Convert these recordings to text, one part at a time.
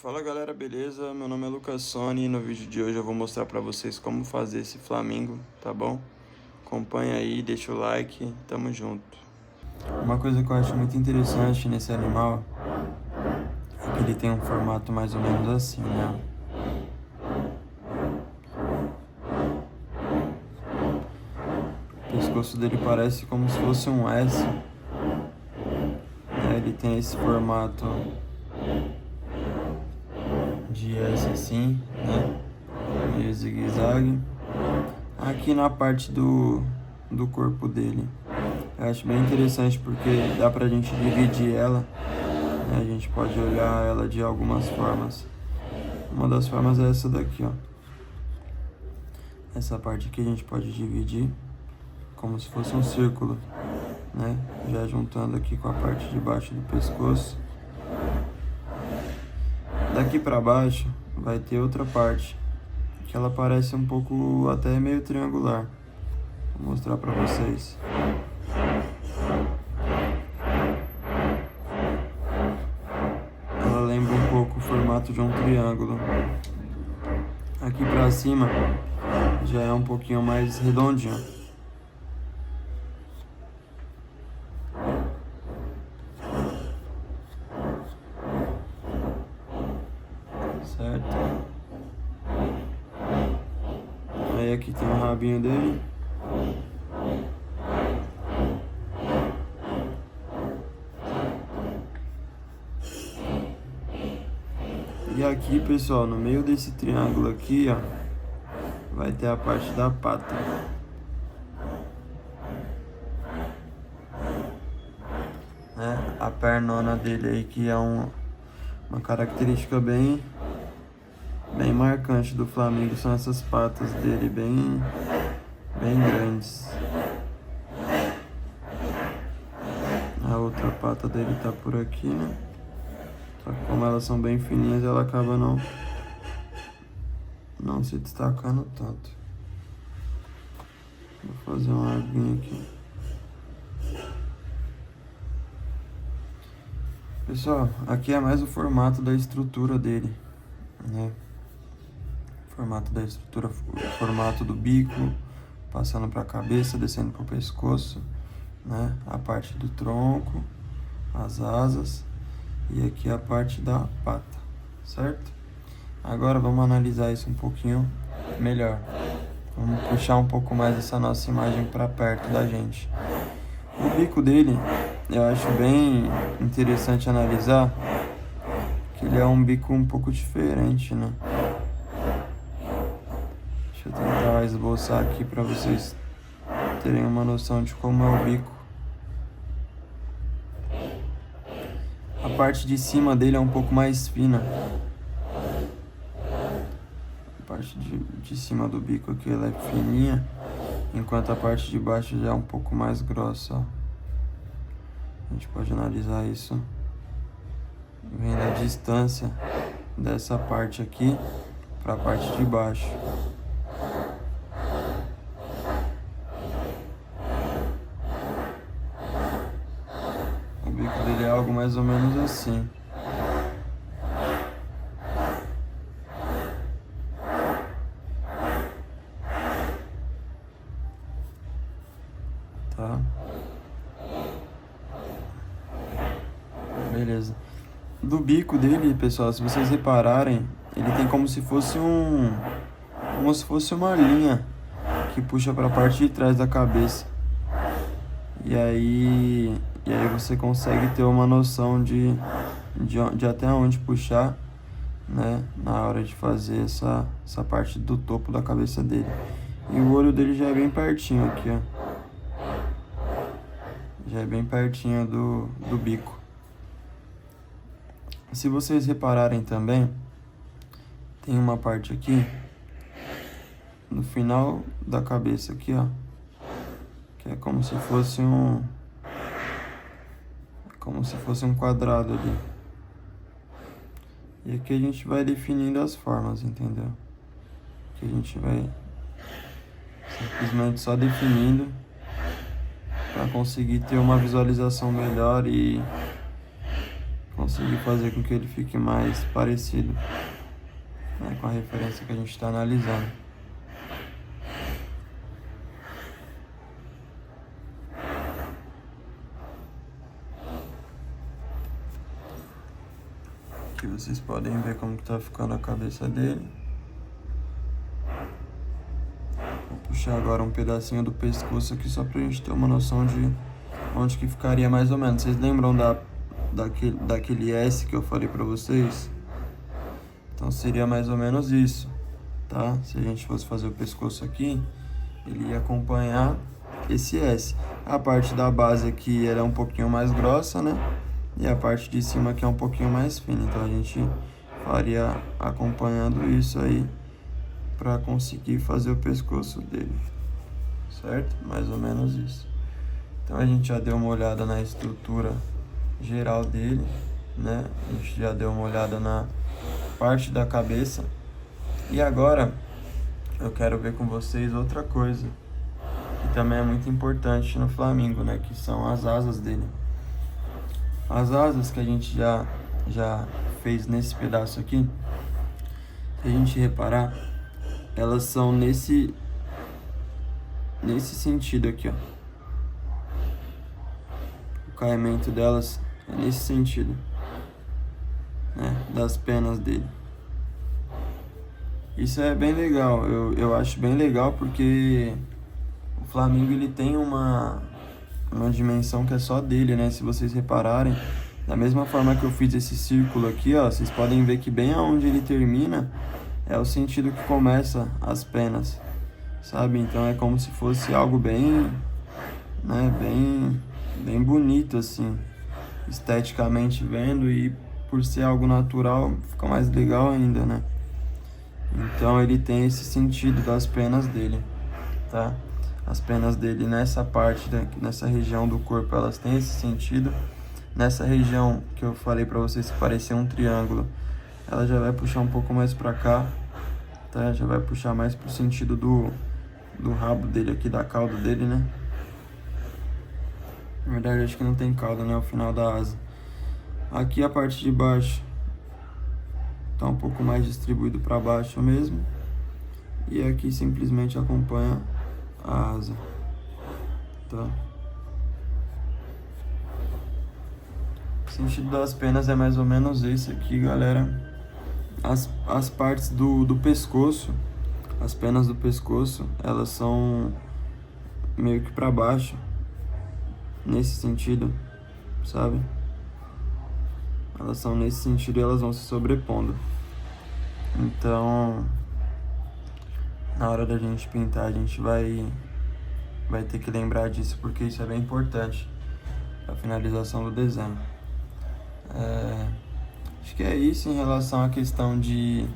Fala galera, beleza? Meu nome é Lucas Sony e no vídeo de hoje eu vou mostrar pra vocês como fazer esse flamingo, tá bom? Acompanha aí, deixa o like, tamo junto. Uma coisa que eu acho muito interessante nesse animal é que ele tem um formato mais ou menos assim, né? O pescoço dele parece como se fosse um S, né? Ele tem esse formato de S assim, né? Meio zigue-zague. Aqui na parte do corpo dele, eu acho bem interessante porque dá pra gente dividir ela, né? A gente pode olhar ela de algumas formas. Uma das formas é essa daqui, ó. Essa parte aqui a gente pode dividir como se fosse um círculo, né? Já juntando aqui com a parte de baixo do pescoço. Daqui pra baixo vai ter outra parte que ela parece um pouco até meio triangular. Vou mostrar pra vocês. Ela lembra um pouco o formato de um triângulo. Aqui pra cima já é um pouquinho mais redondinho. Certo? Aí aqui tem o rabinho dele. E aqui, pessoal, no meio desse triângulo aqui, ó, vai ter a parte da pata. Né? A pernona dele aí, que é uma característica bem marcante do Flamengo, são essas patas dele bem grandes. A outra pata dele tá por aqui, né? Só que como elas são bem fininhas, ela acaba não se destacando tanto. Vou fazer uma aguinha aqui. Pessoal, aqui é mais o formato da estrutura dele, né? Formato da estrutura, formato do bico, passando para a cabeça, descendo para o pescoço, né? A parte do tronco, as asas e aqui a parte da pata, certo? Agora vamos analisar isso um pouquinho melhor. Vamos puxar um pouco mais essa nossa imagem para perto da gente. O bico dele, eu acho bem interessante analisar que ele é um bico um pouco diferente, né? Deixa eu tentar esboçar aqui para vocês terem uma noção de como é o bico. A parte de cima dele é um pouco mais fina. A parte de cima do bico aqui ela é fininha, enquanto a parte de baixo já é um pouco mais grossa, ó. A gente pode analisar isso vendo a distância dessa parte aqui para a parte de baixo. O bico dele é algo mais ou menos assim. Tá? Beleza. Do bico dele, pessoal, se vocês repararem, ele tem como se fosse uma linha que puxa para a parte de trás da cabeça. E aí você consegue ter uma noção de até onde puxar, né, na hora de fazer essa parte do topo da cabeça dele. E o olho dele já é bem pertinho aqui, ó. Já é bem pertinho do bico. Se vocês repararem também, tem uma parte aqui no final da cabeça aqui, ó, que é como se fosse um quadrado ali. E aqui a gente vai definindo as formas, entendeu? Aqui a gente vai simplesmente só definindo para conseguir ter uma visualização melhor e conseguir fazer com que ele fique mais parecido, né, com a referência que a gente está analisando. Aqui vocês podem ver como que tá ficando a cabeça dele. Vou puxar agora um pedacinho do pescoço aqui só pra gente ter uma noção de onde que ficaria mais ou menos. Vocês lembram daquele S que eu falei pra vocês? Então seria mais ou menos isso, tá? Se a gente fosse fazer o pescoço aqui, ele ia acompanhar esse S. A parte da base aqui ela é um pouquinho mais grossa, né? E a parte de cima aqui é um pouquinho mais fina. Então a gente faria acompanhando isso aí para conseguir fazer o pescoço dele, certo? Mais ou menos isso. Então a gente já deu uma olhada na estrutura geral dele, né? A gente já deu uma olhada na parte da cabeça. E agora eu quero ver com vocês outra coisa que também é muito importante no flamingo, né? Que são as asas dele. As asas que a gente já fez nesse pedaço aqui, se a gente reparar, elas são nesse sentido aqui, ó. O caimento delas é nesse sentido, né, das penas dele. Isso é bem legal, eu acho bem legal porque o flamingo ele tem uma dimensão que é só dele, né? Se vocês repararem, da mesma forma que eu fiz esse círculo aqui, ó, vocês podem ver que bem aonde ele termina é o sentido que começa as penas, sabe? Então é como se fosse algo bem, né, bem bonito assim, esteticamente vendo, e por ser algo natural fica mais legal ainda, né? Então ele tem esse sentido das penas dele, tá? As penas dele nessa parte, nessa região do corpo, elas têm esse sentido. Nessa região que eu falei pra vocês que parecia um triângulo, ela já vai puxar um pouco mais pra cá, tá? Já vai puxar mais pro sentido do rabo dele aqui, da cauda dele, né? Na verdade, acho que não tem cauda, né? O final da asa. Aqui a parte de baixo tá um pouco mais distribuído para baixo mesmo. E aqui simplesmente acompanha a asa, tá? O sentido das penas é mais ou menos esse aqui, galera. As partes do pescoço, as penas do pescoço, elas são meio que para baixo, nesse sentido, sabe? Elas são nesse sentido e elas vão se sobrepondo. Então, na hora da gente pintar, a gente vai ter que lembrar disso, porque isso é bem importante para a finalização do desenho. Acho que é isso em relação à questão de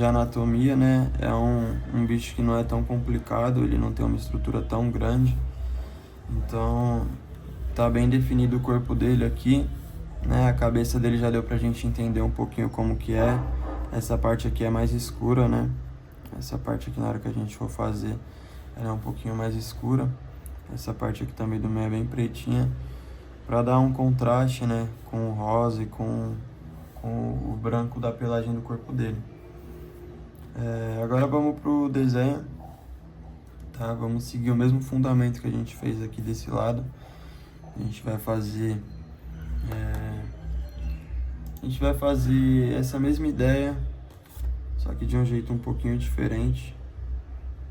anatomia, né? É um bicho que não é tão complicado, ele não tem uma estrutura tão grande. Então, tá bem definido o corpo dele aqui, né? A cabeça dele já deu pra gente entender um pouquinho como que é. Essa parte aqui é mais escura, né? Essa parte aqui, na hora que a gente for fazer, ela é um pouquinho mais escura. Essa parte aqui também do meio é bem pretinha, pra dar um contraste, né? Com o rosa e com o branco da pelagem do corpo dele. Agora vamos pro desenho, tá? Vamos seguir o mesmo fundamento que a gente fez aqui desse lado. A gente vai fazer essa mesma ideia, só que de um jeito um pouquinho diferente,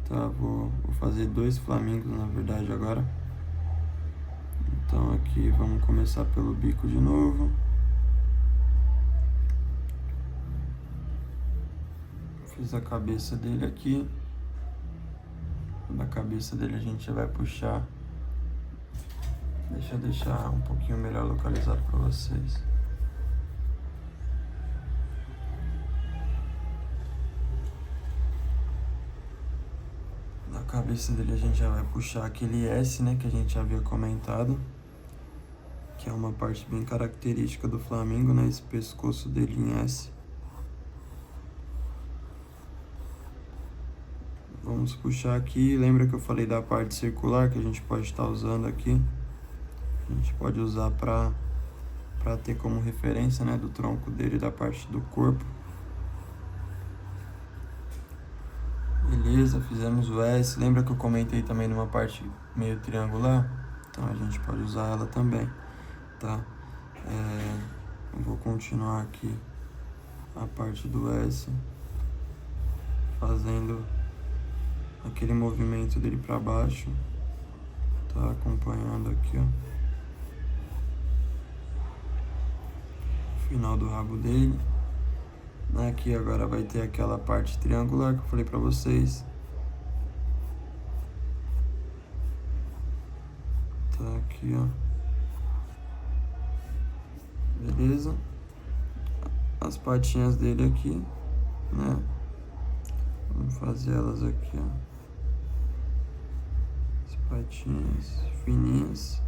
tá? Vou fazer 2 flamingos, na verdade, agora. Então aqui vamos começar pelo bico de novo. Fiz a cabeça dele aqui. Da cabeça dele a gente já vai puxar. Deixa eu deixar um pouquinho melhor localizado para vocês. Da cabeça dele a gente já vai puxar aquele S, né, que a gente já havia comentado, que é uma parte bem característica do flamingo, né, esse pescoço dele em S. Vamos puxar aqui, lembra que eu falei da parte circular que a gente pode estar usando aqui? A gente pode usar para para ter como referência, né, do tronco dele, da parte do corpo. Beleza, fizemos o S. Lembra que eu comentei também numa parte meio triangular? Então a gente pode usar ela também, tá? Vou continuar aqui a parte do S, fazendo aquele movimento dele para baixo, tá? Acompanhando aqui, ó, o final do rabo dele. Aqui agora vai ter aquela parte triangular que eu falei para vocês. Tá aqui, ó. Beleza? As patinhas dele aqui, né? Vamos fazer elas aqui, ó. As patinhas fininhas,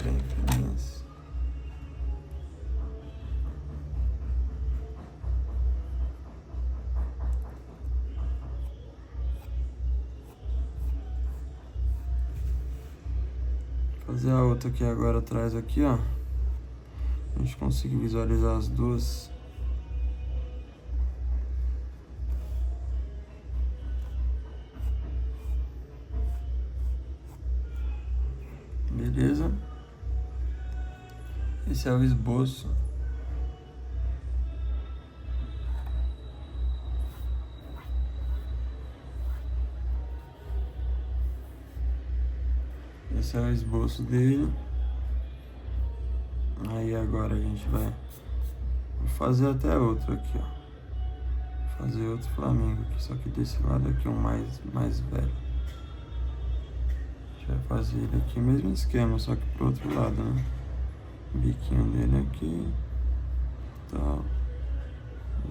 bem fininhas. Fazer a outra aqui agora atrás aqui, ó. A gente consegue visualizar as duas. Beleza? Esse é o esboço. Esse é o esboço dele. Aí agora a gente vai fazer até outro aqui, ó. Fazer outro Flamengo aqui, só que desse lado aqui um mais velho. A gente vai fazer ele aqui, mesmo esquema, só que pro outro lado, né? O biquinho dele aqui, tal.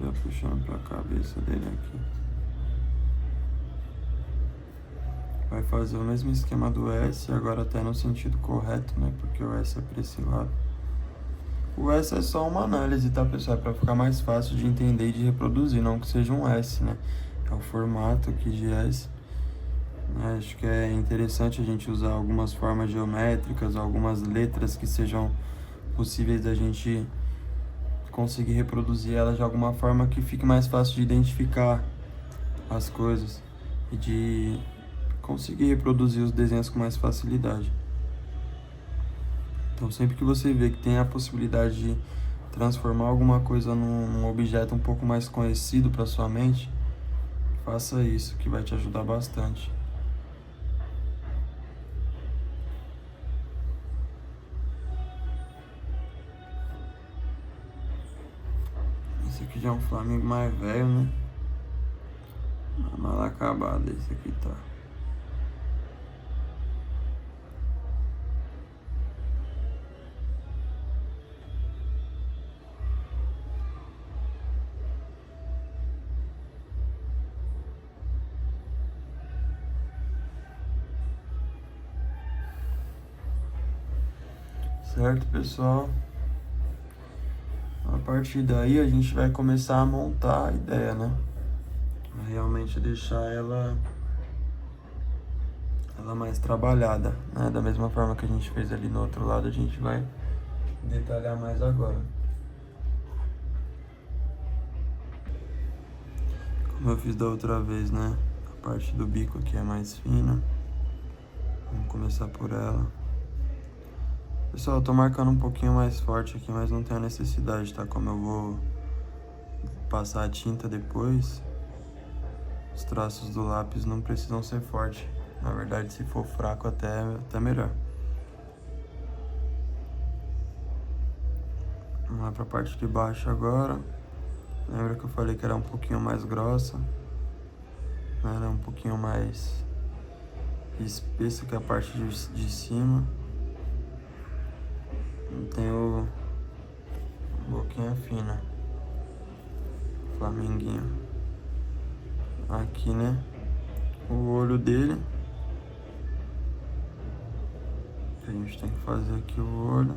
Já puxando pra cabeça dele aqui. Vai fazer o mesmo esquema do S, agora até no sentido correto, né? Porque o S é pra esse lado. O S é só uma análise, tá, pessoal? É pra ficar mais fácil de entender e de reproduzir, não que seja um S, né? É o formato aqui de S. Acho que é interessante a gente usar algumas formas geométricas, algumas letras que sejam possíveis da gente conseguir reproduzir elas de alguma forma que fique mais fácil de identificar as coisas e de conseguir reproduzir os desenhos com mais facilidade. Então sempre que você vê que tem a possibilidade de transformar alguma coisa num objeto um pouco mais conhecido para sua mente, faça isso, que vai te ajudar bastante. Esse aqui já é um Flamengo mais velho, né? Mal acabado esse aqui, tá? Certo, pessoal? A partir daí a gente vai começar a montar a ideia, né? Realmente deixar ela mais trabalhada, né? Da mesma forma que a gente fez ali no outro lado, a gente vai detalhar mais agora. Como eu fiz da outra vez, né? A parte do bico aqui é mais fina. Vamos começar por ela. Pessoal, eu tô marcando um pouquinho mais forte aqui, mas não tem a necessidade, tá? Como eu vou passar a tinta depois, os traços do lápis não precisam ser fortes. Na verdade, se for fraco, até melhor. Vamos lá pra parte de baixo agora. Lembra que eu falei que era um pouquinho mais grossa? Era um pouquinho mais espessa que a parte de cima. Tem o boquinha fina, flamenguinho. Aqui, né? O olho dele. A gente tem que fazer aqui o olho.